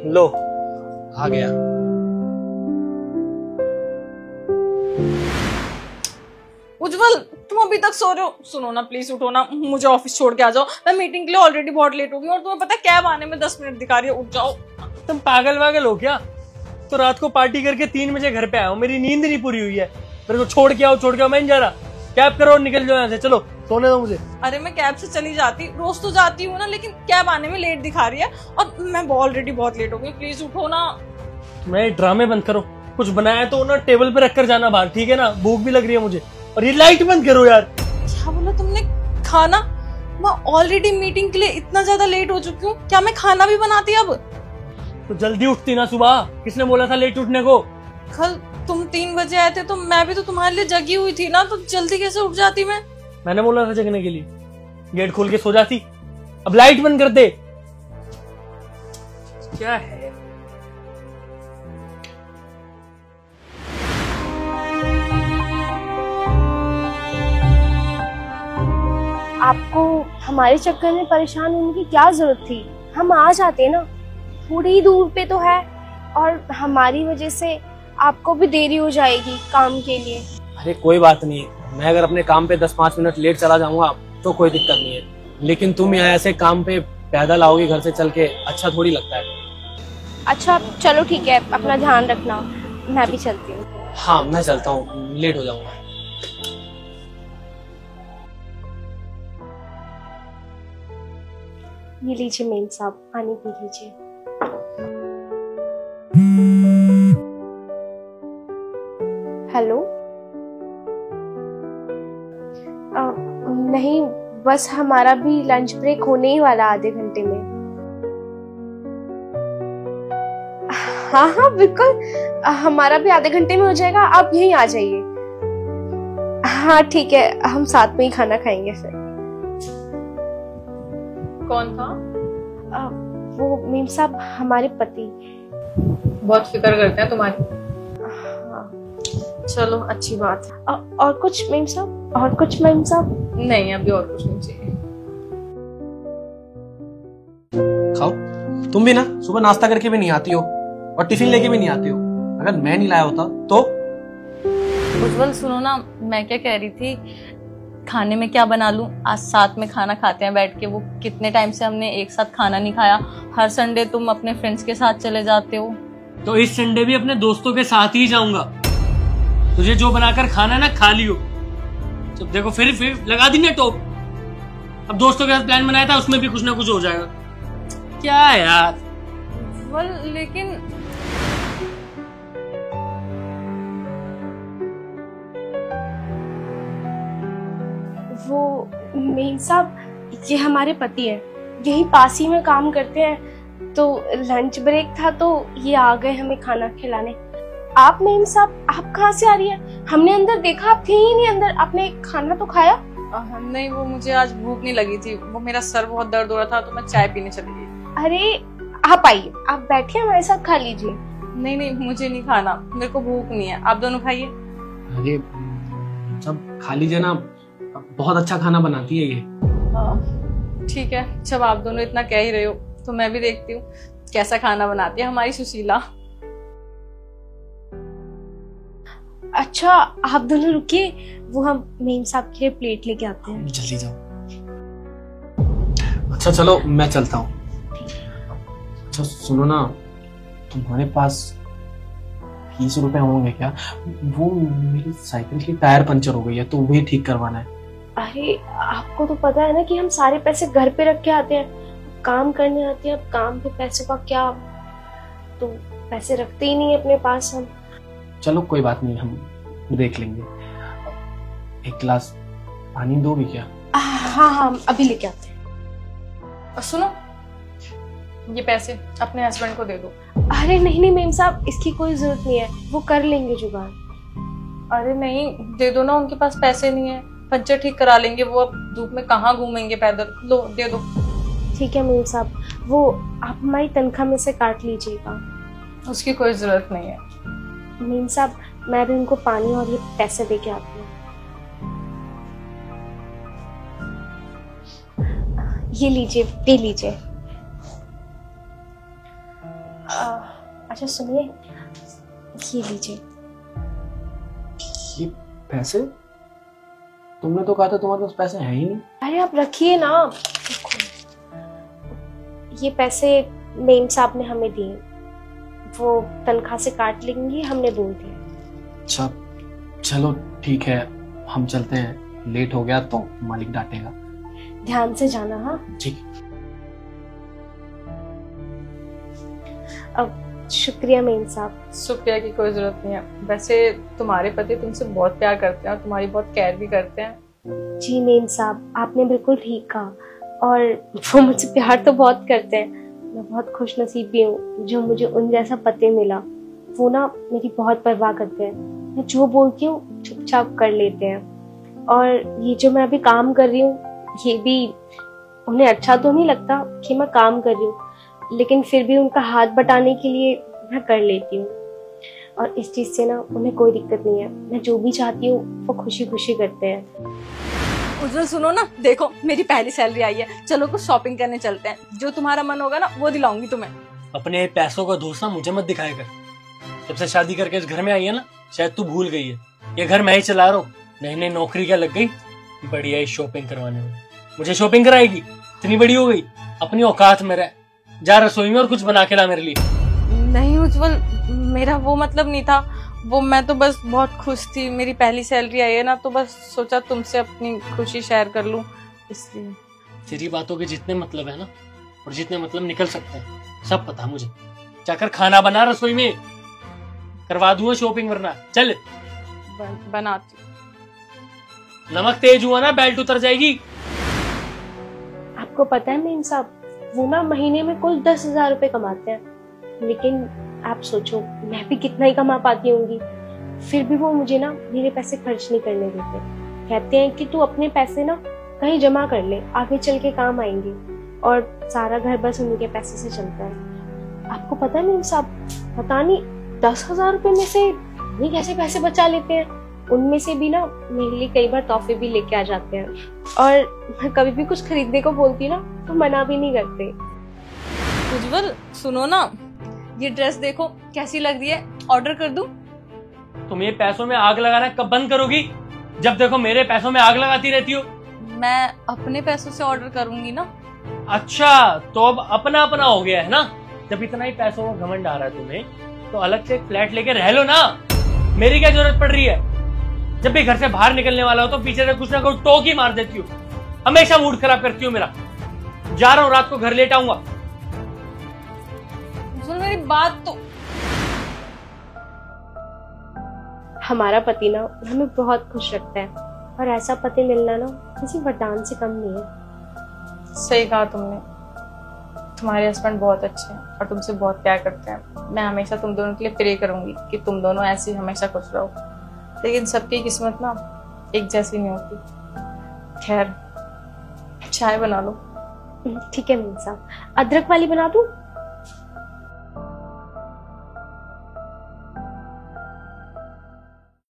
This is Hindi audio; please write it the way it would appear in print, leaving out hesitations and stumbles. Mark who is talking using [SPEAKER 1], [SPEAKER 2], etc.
[SPEAKER 1] लो आ गया।
[SPEAKER 2] उज्जवल तुम अभी तक सो रहे हो? सुनो ना प्लीज उठो ना, मुझे ऑफिस छोड़ के आ जाओ। मैं मीटिंग के लिए ऑलरेडी बहुत लेट हो गई और तुम्हें पता है कैब आने में 10 मिनट दिखा रही है। उठ जाओ।
[SPEAKER 1] तुम पागल वागल हो क्या? तो रात को पार्टी करके 3 बजे घर पे आया हूँ, मेरी नींद नहीं पूरी हुई है। मेरे को छोड़ के आओ, मैं नहीं जा रहा। कैब करो और निकल जाओ यहाँ से, चलो सोने दो मुझे।
[SPEAKER 2] अरे मैं कैब से चली जाती, रोज तो जाती हूँ ना, लेकिन कैब आने में लेट दिखा रही है और मैं ऑलरेडी बहुत लेट हो गई। प्लीज उठो ना।
[SPEAKER 1] मैं ड्रामे बंद करो, कुछ बनाया तो ना टेबल पे रखकर जाना बाहर, ठीक है ना? भूख भी लग रही है मुझे। और ये लाइट बंद करो यार।
[SPEAKER 2] क्या बोला तुमने? खाना? मैं ऑलरेडी मीटिंग के लिए इतना ज्यादा लेट हो चुकी हूँ, क्या मैं खाना भी बनाती अब?
[SPEAKER 1] तो जल्दी उठती ना सुबह, किसने बोला था लेट उठने को?
[SPEAKER 2] कल तुम 3 बजे आए थे तो मैं भी तो तुम्हारे लिए जगी हुई थी ना, तो जल्दी कैसे उठ जाती मैं?
[SPEAKER 1] मैंने बोला था जगने के लिए, गेट खोल के सो जाती। अब लाइट बंद कर दे। क्या है?
[SPEAKER 3] आपको हमारे चक्कर में परेशान होने की क्या जरूरत थी? हम आ जाते ना, थोड़ी ही दूर पे तो है, और हमारी वजह से आपको भी देरी हो जाएगी काम के लिए।
[SPEAKER 1] अरे कोई बात नहीं, मैं अगर अपने काम पे 10-5 मिनट लेट चला जाऊंगा तो कोई दिक्कत नहीं है, लेकिन तुम यहाँ ऐसे काम पे पैदल आओगी घर से चल के, अच्छा थोड़ी लगता है।
[SPEAKER 3] अच्छा चलो ठीक है, अपना ध्यान रखना, मैं भी चलती हूँ।
[SPEAKER 1] हाँ मैं चलता हूँ, लेट हो जाऊंगा।
[SPEAKER 3] ये लीजिए मेम साहब, पानी पी लीजिए। हेलो। नहीं, बस हमारा भी लंच ब्रेक होने ही वाला आधे घंटे में। हाँ हाँ बिल्कुल, हमारा भी आधे घंटे में हो जाएगा, आप यहीं आ जाइए। हाँ ठीक है, हम साथ में ही खाना खाएंगे फिर।
[SPEAKER 2] कौन था?
[SPEAKER 3] वो मेम साहब हमारे पति।
[SPEAKER 2] बहुत फिक्र करते हैं तुम्हारी।
[SPEAKER 3] हाँ।
[SPEAKER 2] चलो अच्छी बात है।
[SPEAKER 3] और कुछ मेम साहब? और कुछ मेम साहब?
[SPEAKER 2] नहीं अभी और कुछ नहीं चाहिए।
[SPEAKER 1] खाओ, तुम भी ना सुबह नाश्ता करके भी नहीं आती हो और टिफिन लेके भी नहीं आती हो। अगर मैं नहीं लाया होता तो?
[SPEAKER 2] उज्जवल सुनो ना, मैं क्या कह रही थी, खाने में क्या बना लूं? आज साथ में खाना खाते हैं बैठ के। वो कितने टाइम से हमने एक साथ खाना नहीं खाया। हर संडे तुम अपने फ्रेंड्स के साथ चले जाते हो।
[SPEAKER 1] तो इस संडे भी अपने दोस्तों के साथ ही जाऊंगा। तुझे जो बनाकर खाना ना खा लियो। जब देखो फिर लगा दी ना टॉप। अब दोस्तों के साथ प्लान बनाया था, उसमें भी कुछ ना कुछ हो जाएगा। क्या है यार?
[SPEAKER 2] लेकिन
[SPEAKER 3] वो मेम साहब, ये हमारे पति हैं, यही पास ही में काम करते हैं, तो लंच ब्रेक था तो ये आ गए हमें खाना खिलाने। आप मेम साहब, आप कहाँ से आ रही है? हमने अंदर देखा, आप थे ही नहीं अंदर। आपने खाना तो खाया?
[SPEAKER 2] नहीं, वो मुझे आज भूख नहीं लगी थी, वो मेरा सर बहुत दर्द हो रहा था तो मैं चाय पीने चली गई।
[SPEAKER 3] अरे आप आइए, आप बैठे हमारे साथ खा लीजिए।
[SPEAKER 2] नहीं मुझे नहीं खाना, मेरे को भूख नहीं है, आप दोनों खाइए।
[SPEAKER 1] अरे सब खा लीजिए ना, बहुत अच्छा खाना बनाती है ये।
[SPEAKER 2] ठीक है, जब आप दोनों इतना कह ही रहे हो तो मैं भी देखती हूँ कैसा खाना बनाती है हमारी सुशीला।
[SPEAKER 3] अच्छा आप दोनों रुकिए, वो हम मेम साहब के लिए प्लेट लेके आते हैं।
[SPEAKER 1] जल्दी जाओ। अच्छा चलो मैं चलता हूँ। अच्छा सुनो ना, तुम्हारे पास 20 रुपए होंगे क्या? वो मेरी साइकिल की टायर पंचर हो गई है तो वही ठीक करवाना है।
[SPEAKER 3] अरे आपको तो पता है ना कि हम सारे पैसे घर पे रख के आते हैं, काम करने आते हैं। अब काम पे पैसे का क्या, तो पैसे रखते ही नहीं अपने पास हम।
[SPEAKER 1] चलो कोई बात नहीं, हम देख लेंगे। एक गिलास पानी दो भी क्या?
[SPEAKER 3] हाँ हाँ अभी लेके आते हैं।
[SPEAKER 2] और सुनो, ये पैसे अपने हस्बैंड को दे दो।
[SPEAKER 3] अरे नहीं मेम साहब, इसकी कोई जरूरत नहीं है, वो कर लेंगे जुगाड़।
[SPEAKER 2] अरे नहीं, दे दो ना, उनके पास पैसे नहीं है, पंचर ठीक करा लेंगे वो। अब धूप में कहाँ घूमेंगे पैदल, लो दे दो।
[SPEAKER 3] ठीक है मेम साहब, वो आप हमारी तनख्वाह में से काट लीजिएगा।
[SPEAKER 2] उसकी कोई जरूरत नहीं है।
[SPEAKER 3] मेम साहब, मैं भी उनको पानी और ये पैसे दे के आती हूँ। ये लीजिए, पी लीजिए। अच्छा सुनिए, ये लीजिए।
[SPEAKER 4] ये पैसे? तुमने तो कहा था तुम्हारे पास पैसे हैं ही नहीं।
[SPEAKER 3] अरे आप रखिए ना। ये पैसे मेम साहब ने हमें दिए, वो तनख्वाह से काट लेंगी, हमने बोल दिया।
[SPEAKER 4] अच्छा चलो ठीक है, हम चलते हैं, लेट हो गया तो मालिक डांटेगा।
[SPEAKER 3] ध्यान से जाना। हाँ
[SPEAKER 4] ठीक।
[SPEAKER 3] अब शुक्रिया मेम साहब।
[SPEAKER 2] शुक्रिया की कोई जरूरत नहीं है। वैसे तुम्हारे पति तुमसे बहुत प्यार करते हैं और तुम्हारी बहुत केयर भी करते हैं।
[SPEAKER 3] जी मेम साहब, आपने बिल्कुल ठीक कहा, और वो मुझसे प्यार तो बहुत करते हैं। मैं बहुत खुश नसीब भी हूँ जो मुझे उन जैसा पति मिला। वो ना मेरी बहुत परवाह करते हैं, मैं जो बोलती हूँ चुपचाप कर लेते हैं। और ये जो मैं अभी काम कर रही हूँ, ये भी उन्हें अच्छा तो नहीं लगता कि मैं काम कर रही हूँ, लेकिन फिर भी उनका हाथ बटाने के लिए मैं कर लेती हूँ। और इस चीज़ से ना उन्हें कोई दिक्कत नहीं है, मैं जो भी चाहती हूँ वो खुशी खुशी करते हैं।
[SPEAKER 2] उज्जवल सुनो ना, देखो मेरी पहली सैलरी आई है, चलो कुछ शॉपिंग करने चलते हैं। जो तुम्हारा मन होगा ना वो दिलाऊंगी तुम्हें।
[SPEAKER 1] अपने पैसों का दोस्त ना मुझे मत दिखाया कर। जब से शादी करके इस घर में आई है ना, शायद तू भूल गई है, ये घर मैं ही चला रहा हूँ। नई नई नौकरी क्या लग गई, बढ़िया ही शॉपिंग करवाने में। मुझे शॉपिंग कराएगी? इतनी बड़ी हो गई, अपनी औकात में रह। जा रसोई में और कुछ बना के ला मेरे लिए।
[SPEAKER 2] नहीं उज्जवल, मेरा वो मतलब नहीं था। वो मैं तो बस बहुत खुश थी, मेरी पहली सैलरी आई है ना, तो बस सोचा तुमसे अपनी खुशी शेयर कर लूं, इसलिए।
[SPEAKER 1] तेरी बातों के जितने मतलब है ना, और जितने मतलब निकल सकते हैं, सब पता मुझे। जाकर खाना बना रसोई में, करवा दूंगा शॉपिंग, वरना चल।
[SPEAKER 2] बनाती।
[SPEAKER 1] नमक तेज हुआ ना बेल्ट उतर जाएगी।
[SPEAKER 3] आपको पता है मेम साहब, वो ना महीने में कुल 10,000 रुपए कमाते हैं, लेकिन आप सोचो मैं भी कितना ही कमा पाती होंगी, फिर भी वो मुझे ना मेरे पैसे खर्च नहीं करने देते। कहते हैं कि तू अपने पैसे ना कहीं जमा कर ले, आगे चल के काम आएंगे, और सारा घर बस उनके पैसे से चलता है। आपको पता है मेम साहब, पता नहीं 10,000 रुपए में से ये कैसे पैसे बचा लेते हैं। उनमें से भी ना मेरे लिए कई बार तोहफे भी लेके आ जाते हैं, और मैं कभी भी कुछ खरीदने को बोलती ना तो मना भी नहीं करते।
[SPEAKER 2] उज्जवल सुनो ना, ये ड्रेस देखो कैसी लग रही है, ऑर्डर कर दूं?
[SPEAKER 1] तुम ये पैसों में आग लगाना कब बंद करोगी? जब देखो मेरे पैसों में आग लगाती रहती हो।
[SPEAKER 2] मैं अपने पैसों से ऑर्डर करूंगी ना।
[SPEAKER 1] अच्छा, तो अब अपना अपना हो गया है ना। जब इतना ही पैसों का घमंड आ रहा है तुम्हें, तो अलग से एक फ्लैट लेके रह लो ना। मेरी क्या जरूरत पड़ रही है? जब भी घर से बाहर निकलने वाला हो तो पीछे से कुछ ना कुछ टोक ही मार देती हो। हमेशा मूड खराब करती हो मेरा। जा रहा हूँ, रात को घर लेट आऊंगा।
[SPEAKER 2] मेरी बात तो।
[SPEAKER 3] हमारा पति ना हमें बहुत खुश रखता है, और ऐसा पति मिलना ना किसी वरदान से कम नहीं है।
[SPEAKER 2] सही कहा तुमने, तुम्हारे हस्बैंड बहुत अच्छे हैं और तुमसे बहुत प्यार करते हैं। मैं हमेशा तुम दोनों के लिए प्रे करूंगी कि तुम दोनों ऐसे ही हमेशा खुश रहो, लेकिन सबकी किस्मत ना एक जैसी नहीं होती। खैर, चाय बना लो।
[SPEAKER 3] ठीक है मीन साहब, अदरक वाली बना दूं?